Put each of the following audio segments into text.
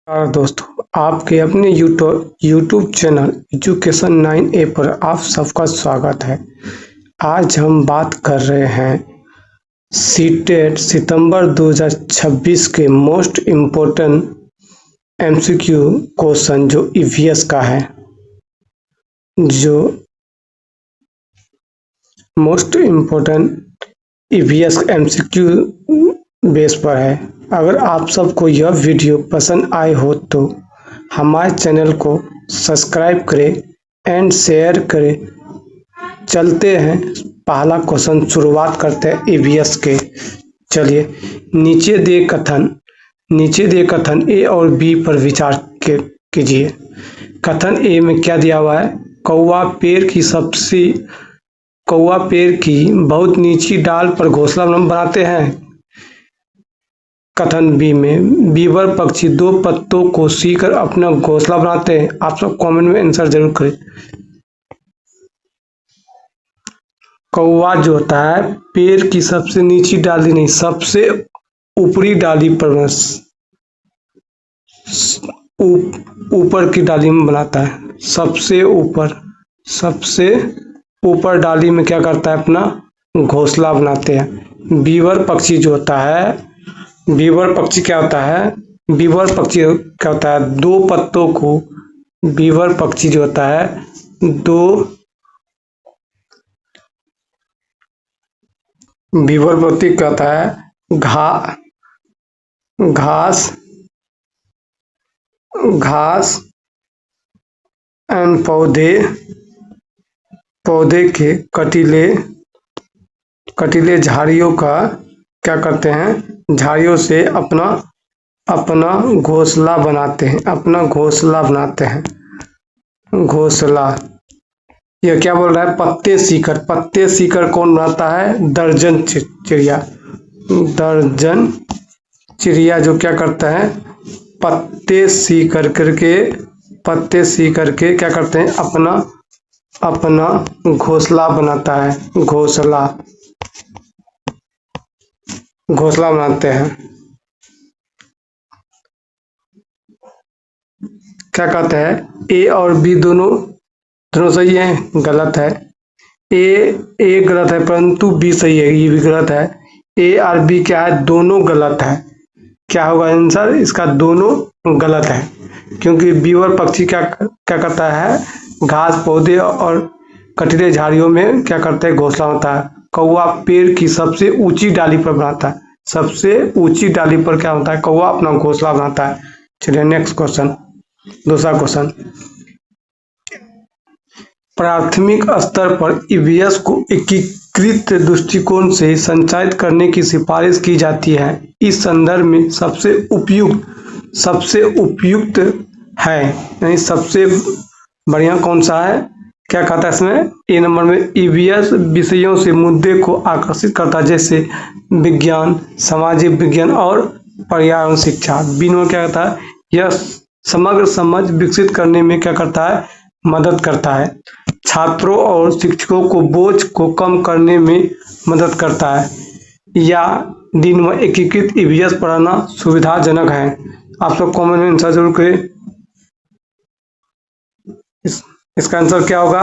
और दोस्तों, आपके अपने यूट्यूब चैनल एजुकेशन 9A पर आप सबका स्वागत है। आज हम बात कर रहे हैं सीटेट सितंबर 2026 के मोस्ट इम्पोर्टेंट एमसीक्यू क्वेश्चन जो ईवीएस का है, जो most important EVS MCQ base पर है। अगर आप सबको यह वीडियो पसंद आए हो तो हमारे चैनल को सब्सक्राइब करें एंड शेयर करें। चलते हैं, पहला क्वेश्चन शुरुआत करते हैं ईवीएस के। चलिए, नीचे दिए कथन ए और बी पर विचार कीजिए। कथन ए में क्या दिया हुआ है? कौवा पेड़ की बहुत नीची डाल पर घोंसला बनाते हैं। कथन बी में बीवर पक्षी दो पत्तों को सीकर अपना घोंसला बनाते हैं। आप सब कमेंट में आंसर जरूर करें। कौवा जो होता है पेड़ की सबसे नीची डाली नहीं, सबसे ऊपरी डाली पर ऊपर की डाली में बनाता है। सबसे ऊपर डाली में क्या करता है? अपना घोंसला बनाते हैं। बीवर पक्षी जो होता है, बीवर पक्षी क्या होता है? दो पत्तों को, बीवर पक्षी जो होता है बीवर पक्षी क्या होता है? घास एंड पौधे के कटीले झाड़ियों का क्या करते हैं? झाड़ियों से अपना घोंसला बनाते हैं। घोंसला, यह क्या बोल रहा है? पत्ते सीकर कौन बनाता है? दर्जन चिड़िया जो क्या करता है? पत्ते सी करके क्या करते हैं? अपना घोंसला बनाता है। घोंसला बनाते हैं। क्या कहते हैं? ए और बी दोनों सही है? गलत है। ए गलत है परंतु बी सही है, ये भी गलत है। ए और बी क्या है? दोनों गलत है। क्या होगा आंसर इसका? दोनों गलत है, क्योंकि बीवर पक्षी क्या करता है? घास, पौधे और कटीले झाड़ियों में क्या करता है? घोंसला होता है। कौवा पेड़ की सबसे ऊंची डाली पर बनाता है। सबसे ऊंची डाली पर क्या होता है? कौवा अपना घोंसला बनाता है। चलिए नेक्स्ट क्वेश्चन, दूसरा क्वेश्चन। प्राथमिक स्तर पर ईवीएस को एकीकृत दृष्टिकोण से संचालित करने की सिफारिश की जाती है। इस संदर्भ में सबसे उपयुक्त है, यानी सबसे बढ़िया कौन सा है? क्या कहता है इसमें? ए नंबर में ईवीएस विषयों से मुद्दे को आकर्षित करता है, जैसे विज्ञान, सामाजिक विज्ञान और पर्यावरण शिक्षा। बी नंबर क्या कहता है? यह समग्र समझ विकसित करने में क्या करता है? मदद करता है। छात्रों और शिक्षकों को बोझ को कम करने में मदद करता है। या दिन में एकीकृत ईवीएस पढ़ाना सुविधाजनक है। आप सब कमेंट में आंसर जरूर करें। इसका आंसर क्या होगा?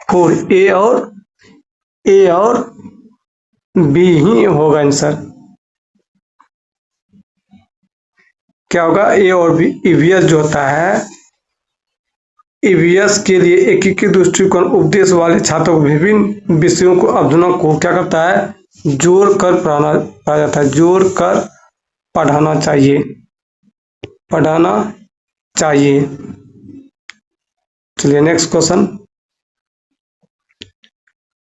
4, ए और बी ही होगा आंसर। क्या होगा? ए और बी। ईवीएस जो होता है, ईवीएस के लिए एकीकृत दृष्टिकोण उपदेश वाले छात्रों को विभिन्न विषयों को अध्ययन को क्या करता है? जोड़ कर पढ़ाया जाता है। जोड़ कर पढ़ाना चाहिए। चलिए नेक्स्ट क्वेश्चन।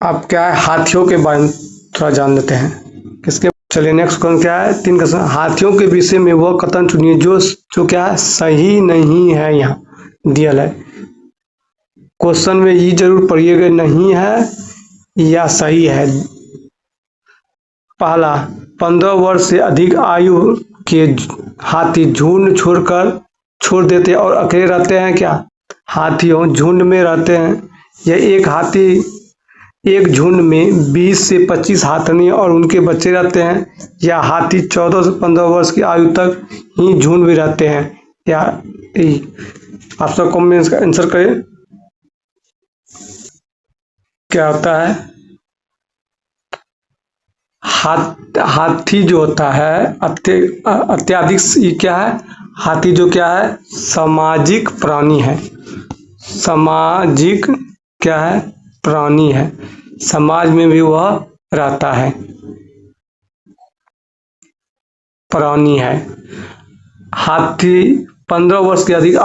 आप क्या है? हाथियों के बारे में थोड़ा जान लेते हैं। किसके? चलिए नेक्स्ट क्वेश्चन क्या है? 3 क्वेश्चन। हाथियों के विषय में वह कथन चुनिए जो क्या है? सही नहीं है। यहाँ दिया है क्वेश्चन में, ये जरूर पढ़िएगा, नहीं है या सही है। पहला, 15 वर्ष से अधिक आयु के हाथी झुंड छोड़ देते और अकेले रहते हैं। क्या हाथियों झुंड में रहते हैं? या एक हाथी एक झुंड में 20 से 25 हाथनी और उनके बच्चे रहते हैं? या हाथी 14 से 15 वर्ष की आयु तक ही झुंड में रहते हैं? या ई? आप सब कमेंट्स का आंसर करें। क्या होता है? हाथी जो होता है अत्याधिक ये क्या है? हाथी जो क्या है? सामाजिक प्राणी है। सामाजिक क्या है? प्राणी है। समाज में भी वह रहता है, प्राणी है। हाथी 15 वर्ष के अधिक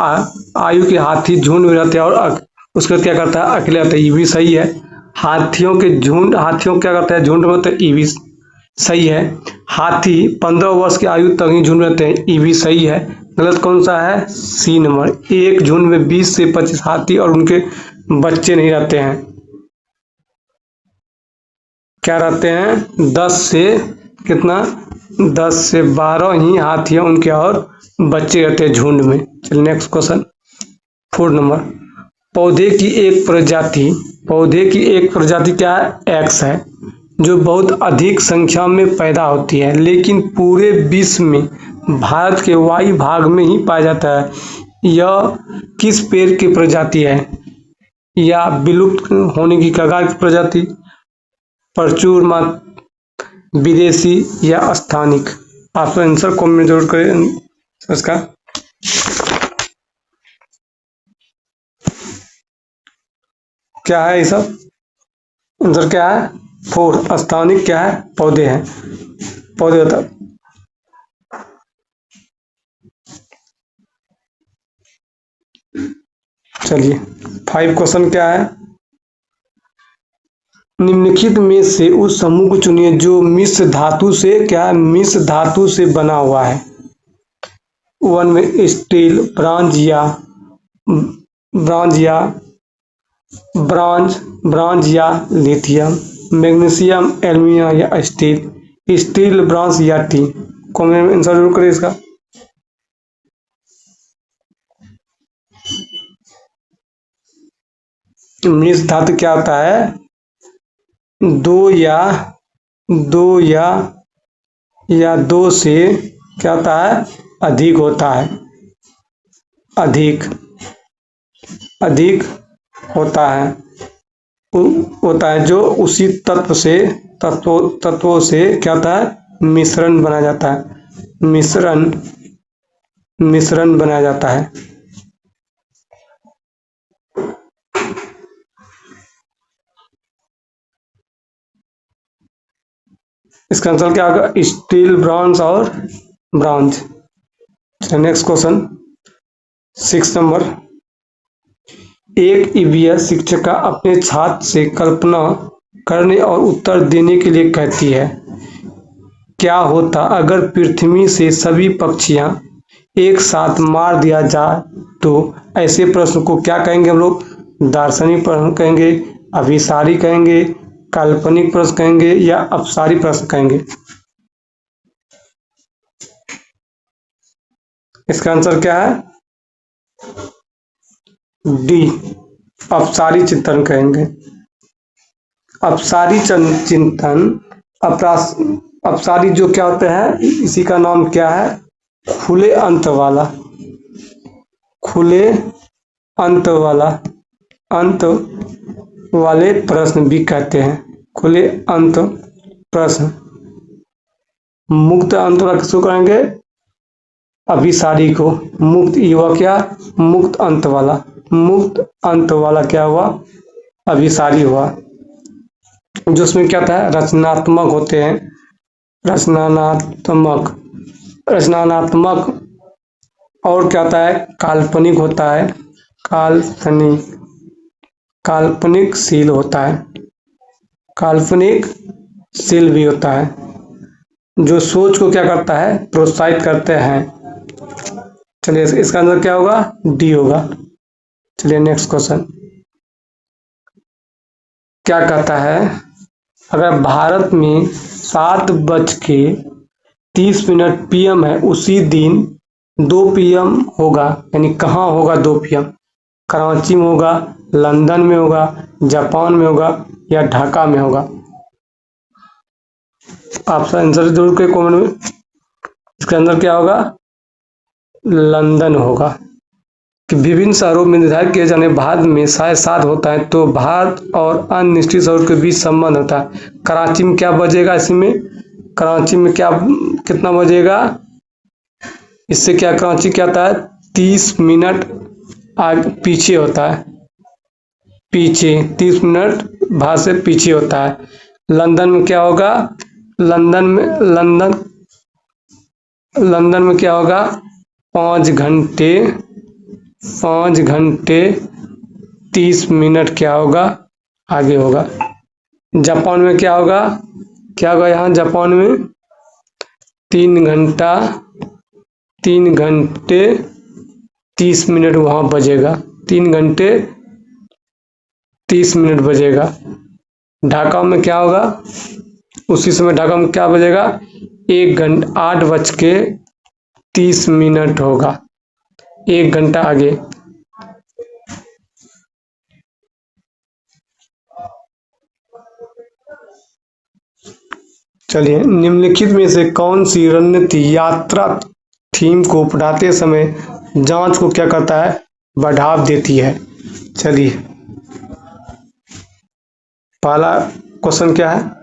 आयु के हाथी झुंड में रहते हैं और उसके बाद क्या करता है? अकेले रहता है। ये भी सही है। हाथियों क्या करता है? झुंड में होते हैं। ये भी सही है। हाथी 15 वर्ष की आयु तक ही झुंड में रहते हैं। ये भी सही है। गलत कौन सा है? C number. एक झुंड में 20 से 25 हाथी और उनके बच्चे नहीं रहते हैं। क्या रहते हैं? 10 से कितना? 10 से 12 ही हाथियां उनके और बच्चे रहते हैं झुंड में। चलिए नेक्स्ट क्वेश्चन 4 नंबर। पौधे की एक प्रजाति क्या है? एक्स है, जो बहुत अधिक संख्या में पैदा होती है, लेकिन पूरे विश्व में भारत के वायु भाग में ही पाया जाता है। यह किस पेड़ की प्रजाति है? या विलुप्त होने की कगार की प्रजाति, प्रचुर मात्रा विदेशी, या स्थानिक? आप आंसर कमेंट जरूर करें इसका। क्या है ये सब? आंसर क्या है? 4 स्थानिक क्या है? पौधे हैं। पौधे होता है। चलिए 5 क्वेश्चन क्या है? निम्नलिखित में से उस समूह को चुनिए जो मिश्र धातु से क्या है? मिश्र धातु से बना हुआ है। 1 में स्टील, ब्रांज या लिथियम, मैग्नीशियम, एल्यूमिनियम या स्टील, ब्रांज या टी? कमेंट में आंसर जरूर करें इसका। मिश्र धातु क्या होता है? दो दो से क्या होता है? अधिक होता है। अधिक होता है जो उसी तत्वों से क्या होता है? मिश्रण बनाया जाता है। मिश्रण बनाया जाता है। इसका आंसर क्या होगा? स्टील, ब्रॉन्ज और ब्रॉन्ज। Next question 6 number. एक ईवीएस शिक्षिका अपने छात्र से कल्पना करने और उत्तर देने के लिए कहती है, क्या होता अगर पृथ्वी से सभी पक्षियां एक साथ मार दिया जाए? तो ऐसे प्रश्न को क्या कहेंगे हम लोग? दार्शनिक प्रश्न कहेंगे, अभिसारी कहेंगे, काल्पनिक प्रश्न कहेंगे, या अपसारी प्रश्न कहेंगे? इसका आंसर क्या है? डी, अपसारी चिंतन कहेंगे। अपसारी चिंतन, अपसारी जो क्या होते हैं, इसी का नाम क्या है? खुले अंत वाले प्रश्न भी कहते हैं। खुले अंत प्रश्न। मुक्त अंत वाला किसको कहेंगे? अभिसारी को। मुक्त युवा क्या? मुक्त अंत वाला क्या हुआ? अभिसारी हुआ। जो उसमें क्या था? रचनात्मक होते हैं। रचनात्मक और क्या होता है? काल्पनिक होता है। काल्पनिकशील होता है। काल्पनिकशील भी होता है, जो सोच को क्या करता है? प्रोत्साहित करते हैं। चलिए इसका आंसर क्या होगा? डी होगा। चलिए नेक्स्ट क्वेश्चन क्या कहता है? अगर भारत में 7:30 PM है, उसी दिन 2 PM होगा, यानी कहाँ होगा 2 PM? कराची में होगा, लंदन में होगा, जापान में होगा, या ढाका में होगा? आप आंसर जरूर करें कमेंट में। इसका आंसर क्या होगा? लंदन होगा। कि विभिन्न शहरों में निर्धारित किए जाने भारत में शायद 7 होता है, तो भारत और अन्य निश्चित शहरों के बीच संबंध होता है। कराची में क्या बजेगा इसमें, कराची में क्या कितना बजेगा, इससे क्या कराची क्या होता है 30 मिनट आगे पीछे होता है, पीछे 30 मिनट भारत से पीछे होता है। लंदन में क्या होगा, लंदन में क्या होगा 5 घंटे 30 मिनट क्या होगा आगे होगा। जापान में क्या होगा यहाँ जापान में 3 घंटे 30 मिनट वहाँ बजेगा, 3 घंटे 30 मिनट बजेगा। ढाका में क्या होगा, उसी समय ढाका में क्या बजेगा 8:30 होगा, 1 घंटा आगे। चलिए, निम्नलिखित में से कौन सी रणनीति यात्रा थीम को पढ़ाते समय जांच को क्या करता है, बढ़ाव देती है। चलिए, पहला क्वेश्चन क्या है,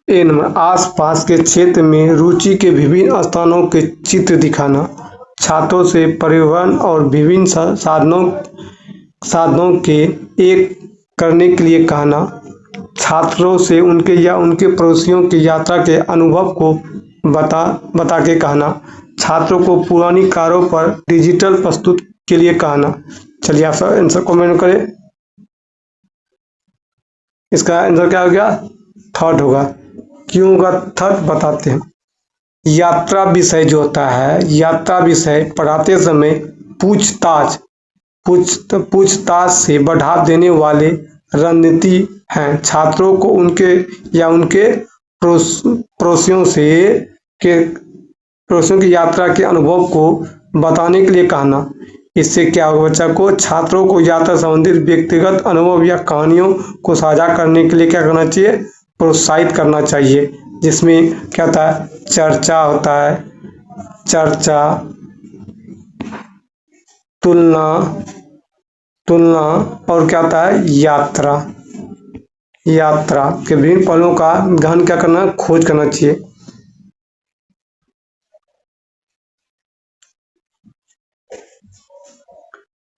ए नंबर, आसपास के क्षेत्र में रुचि के विभिन्न स्थानों के चित्र दिखाना, छात्रों से परिवहन और विभिन्न साधनों के एक करने के लिए कहना, छात्रों से उनके या उनके पड़ोसियों की यात्रा के अनुभव को बता के कहना, छात्रों को पुरानी कारों पर डिजिटल प्रस्तुत के लिए कहना। चलिए, आप सब आंसर कमेंट करें। इसका आंसर क्या हो गया, थर्ड होगा। क्यों होगा थर्ड, बताते हैं। यात्रा विषय जो होता है, यात्रा विषय पढ़ाते समय पूछताछ से बढ़ाव देने वाले रणनीति हैं। छात्रों को उनके या उनके पड़ोसियों की यात्रा के अनुभव को बताने के लिए कहना। इससे क्या होगा, बच्चा को छात्रों को यात्रा संबंधित व्यक्तिगत अनुभव या कहानियों को साझा करने के लिए क्या करना चाहिए, प्रोत्साहित करना चाहिए। जिसमें क्या होता है, चर्चा होता है, चर्चा, तुलना और क्या होता है, यात्रा के विभिन्न पहलुओं का गहन क्या करना, खोज करना चाहिए।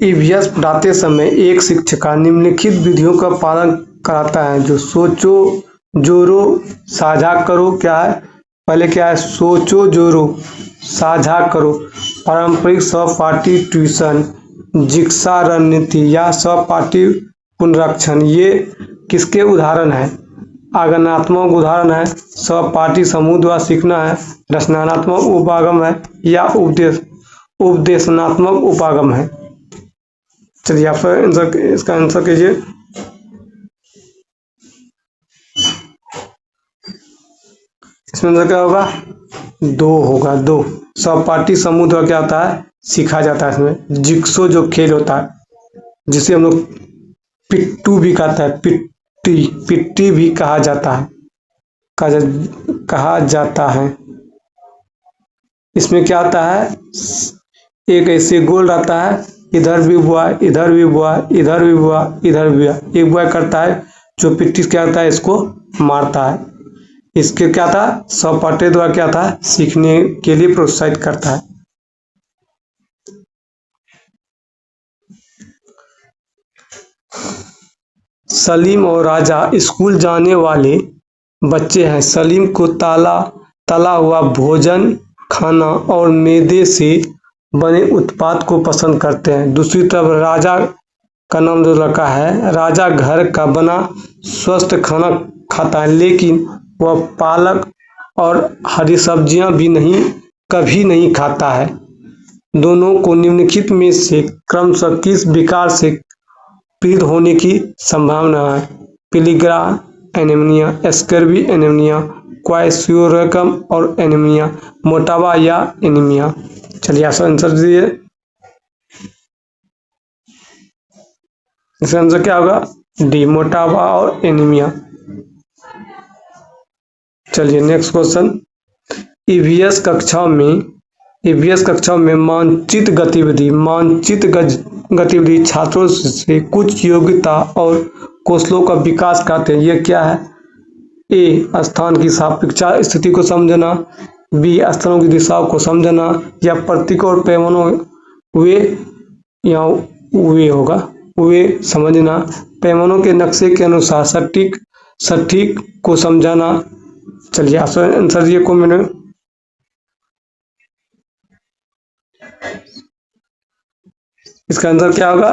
ईवीएस पढ़ाते समय एक शिक्षिका निम्नलिखित विधियों का पालन कराता है, जो सोचो जोरो साझा करो, क्या है, पहले क्या है, सोचो जोरो साझा करो, पारंपरिक सहपाठी ट्यूशन, जिक्सा रणनीति या सहपाठी पुनरीक्षण। ये किसके उदाहरण है, आगमनात्मक उदाहरण है, सहपाठी समूह द्वारा सीखना है, रचनात्मक उपागम है या उपदेशनात्मक उपागम है। चलिए, आप इसका आंसर कीजिए। इसमें आंसर क्या होगा, 2 होगा, 2। सहपाठी समूह द्वारा क्या होता है, सीखा जाता है। इसमें जिक्सो जो खेल होता है, जिसे हम लोग पिट्टू भी कहता है, पिट्टी भी कहा जाता है। इसमें क्या आता है, एक ऐसे गोल रहता है, इधर भी हुआ, इधर भी हुआ, इधर भी हुआ, इधर भी हुआ। एक बॉय करता है जो पिट्टी क्या करता है, इसको मारता है। इसके क्या था, सहपाठी द्वारा क्या था, सीखने के लिए प्रोत्साहित करता है। सलीम और राजा स्कूल जाने वाले बच्चे हैं। सलीम को तला हुआ भोजन खाना और मैदे से बने उत्पाद को पसंद करते हैं। दूसरी तरफ राजा का नाम जो लड़का है, राजा घर का बना स्वस्थ खाना खाता है, लेकिन वह पालक और हरी सब्जियां भी कभी नहीं खाता है। दोनों को निम्नलिखित में से क्रमशः किस विकार से पीड़ित होने की संभावना है, पिलिग्रा एनीमिया, स्कर्वी एनीमिया, क्वाइशोरेकम और एनीमिया, मोटापा या एनीमिया। चलिए, आप आंसर दीजिए। इसका आंसर क्या होगा, डी, मोटापा और एनीमिया। चलिए, नेक्स्ट क्वेश्चन। ईवीएस कक्षाओं में गतिविधि छात्रों से कुछ योग्यता और कौशलों का विकास कराते हैं। ये क्या है? ए, स्थान की सापेक्ष स्थिति को समझना, बी, स्थलों की दिशाओं को समझना, या प्रतीकों और पैमानों वे या वे होगा वे समझना, पैमानों के नक्शे के अनुसार सटीक को समझाना। चलिए आंसर ये को मैंने इसका आंसर क्या होगा?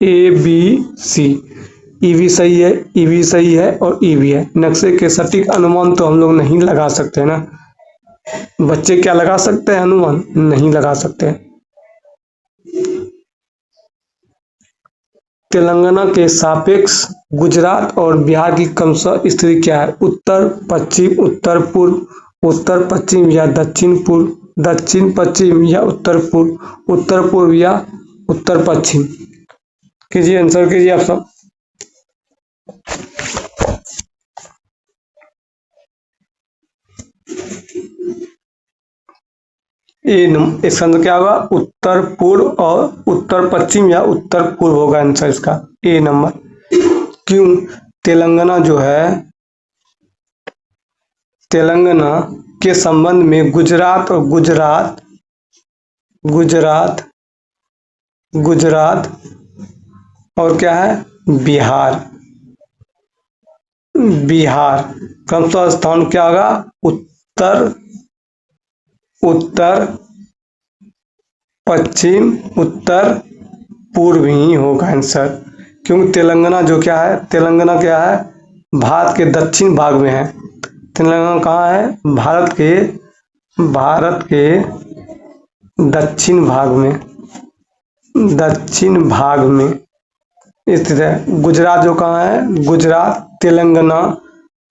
ए, बी, सी। ईवी सही है और ईवी है। नक्शे के सटीक अनुमान तो हम लोग नहीं लगा सकते ना। बच्चे क्या लगा सकते हैं? अनुमान नहीं लगा सकते। तेलंगाना के सापेक्ष गुजरात और बिहार की क्रमशः स्थिति क्या है? उत्तर पश्चिम, उत्तर पूर्व, उत्तर पश्चिम या दक्षिण पूर्व, दक्षिण पश्चिम या उत्तर पूर्व, उत्तर पूर्व या उत्तर पश्चिम। कीजिए, आंसर कीजिए आप सब। इसका आंसर क्या होगा? उत्तर पूर्व और उत्तर पश्चिम या उत्तर पूर्व होगा आंसर इसका, ए नंबर। क्यों? तेलंगाना जो है, तेलंगाना के संबंध में गुजरात और क्या है? बिहार क्रमशः स्थान क्या होगा? उत्तर पश्चिम, उत्तर पूर्व ही होगा आंसर। क्योंकि तेलंगाना जो क्या है? तेलंगाना क्या है? भारत के दक्षिण भाग में है। तेलंगाना कहाँ है? भारत के दक्षिण भाग में स्थित है। गुजरात जो कहाँ है? गुजरात तेलंगाना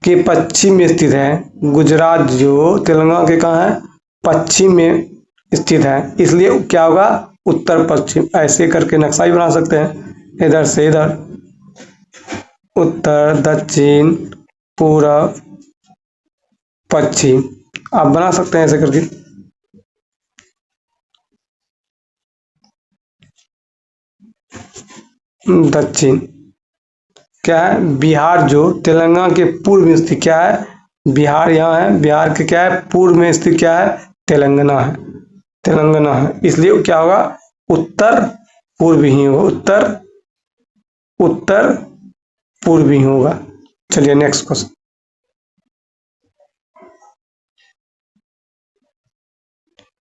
के पश्चिम में स्थित है। गुजरात जो तेलंगाना के कहाँ है? पश्चिम में स्थित है। इसलिए क्या होगा? उत्तर पश्चिम। ऐसे करके नक्शा भी बना सकते हैं, इधर से इधर, उत्तर, दक्षिण, पूर्व, पश्चिम आप बना सकते हैं ऐसे करके। दक्षिण क्या है? बिहार जो तेलंगाना के पूर्व में स्थित क्या है? बिहार यहाँ है। बिहार के क्या है? पूर्व में स्थित क्या है? तेलंगाना है। इसलिए क्या होगा? उत्तर पूर्व ही होगा। उत्तर पूर्व ही होगा। चलिए नेक्स्ट क्वेश्चन।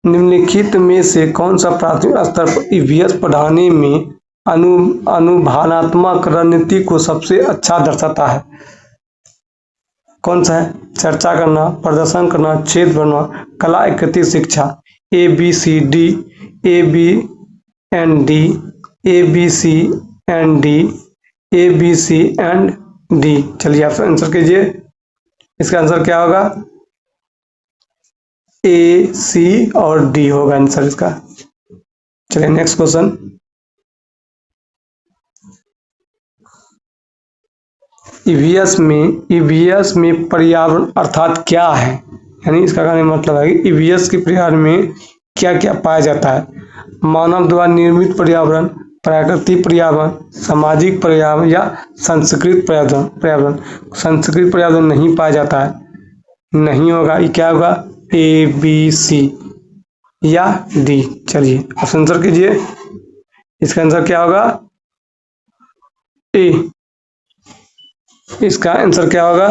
निम्नलिखित में से कौन सा प्राथमिक स्तर पर ईवीएस पढ़ाने में अनुभावनात्मक रणनीति को सबसे अच्छा दर्शाता है? कौन सा है? चर्चा करना, प्रदर्शन करना, छेद भरना, कला एकत्रित शिक्षा। A B C D, A B and D, A B C and D, A B C and D. चलिए आप आंसर कीजिए। इसका आंसर क्या होगा? ए, सी और डी होगा आंसर इसका। चलिए नेक्स्ट क्वेश्चन। ईवीएस में पर्यावरण अर्थात क्या है? यानी इसका कहने का मतलब है कि ईवीएस के पर्यावरण में क्या क्या पाया जाता है? मानव द्वारा निर्मित पर्यावरण, प्राकृतिक पर्यावरण, सामाजिक पर्यावरण या संस्कृत पर्यावरण। संस्कृत पर्यावरण नहीं पाया जाता है, नहीं होगा। ये क्या होगा? ए, बी, सी या डी। चलिए आप आंसर कीजिए। इसका आंसर क्या होगा? ए। इसका आंसर क्या होगा?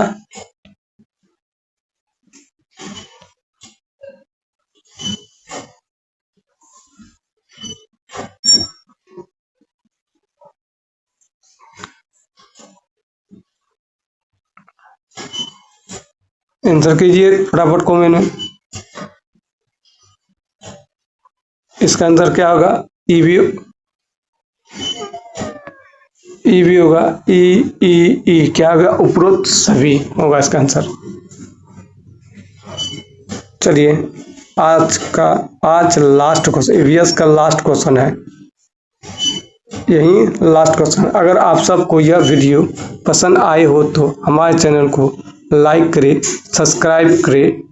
आंसर कीजिए फटाफट कमेंट में। इसका आंसर क्या होगा? ईवी होगा। ई क्या होगा? उपरोक्त सभी होगा इसका आंसर। चलिए आज लास्ट क्वेश्चन, ईवीएस का लास्ट क्वेश्चन है। यही लास्ट क्वेश्चन। अगर आप सबको यह वीडियो पसंद आए हो तो हमारे चैनल को लाइक करें, सब्सक्राइब करें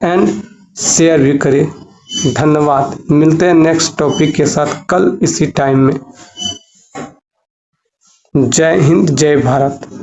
एंड शेयर भी करें। धन्यवाद। मिलते हैं नेक्स्ट टॉपिक के साथ कल इसी टाइम में। जय हिंद, जय भारत।